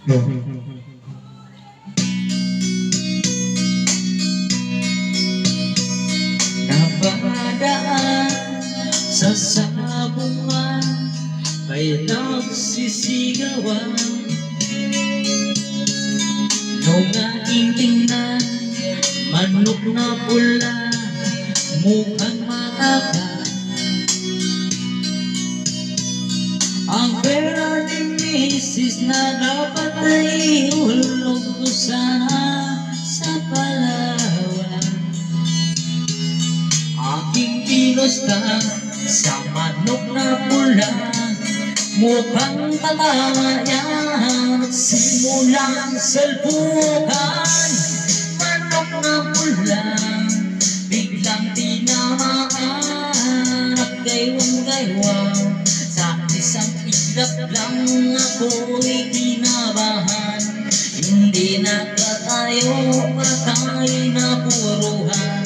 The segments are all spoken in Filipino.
Napadaan sa sabungan, may nagsisigawan. Nung aking tingnan, manok na pula, mukhang makaka. Ang pera ni misis na dapat ay hulog ko sana sa Palawan. Aking pinusta sa manok na pula, mukhang tatawa yan. Simulang salpukan, manok na pula, biglang tinamaan at gaywang-gaywang. Sa isang iglap lang ako'y kinabahan, hindi nakatayo patay na puruhan.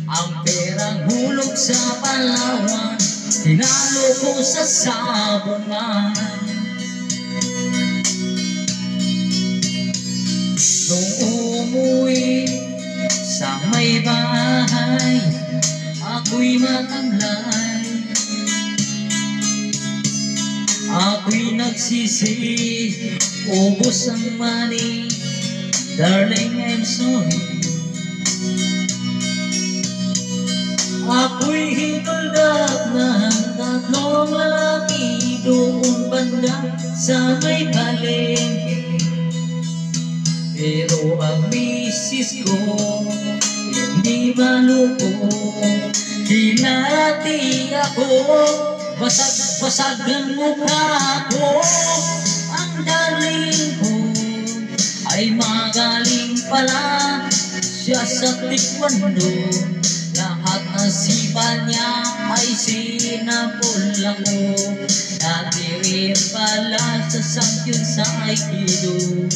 Ang perang hulog sa Palawan, tinalo ko sa sabungan. Nung umuwi sa may bahay, ako'y matamlay. Ako'y nagsisi, ubos ang money, darling, I'm sorry. Ako'y hituldak ng tatlong lalaki doon banda sa may palengke. Pero ang misis ko hindi maluko, hinati ako, basag-basag ang mukha ko. Ang darling ko ay magaling pala siya sa taekwondo. Lahat ng sipa niya ay sinapol ako. Dati rin pala sa sanggol sa Aikido.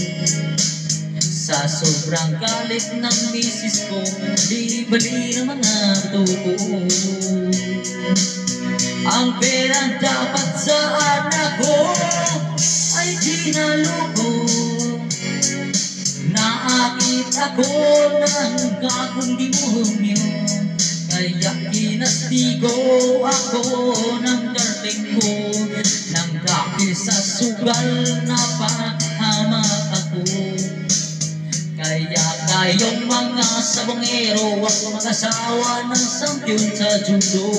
Sa sobrang galit ng misis ko, di bali ng mga tuko. Ang pera dapat sa anak ko ay ginaloko. Naakit ako ng gagong demonyo, kaya kinastigo ako ng darling ko. Nang dahil sa sugal na pahamak ako. Kaya tayong mga sabongero, huwag mag-asawa ng sampyon sa judo.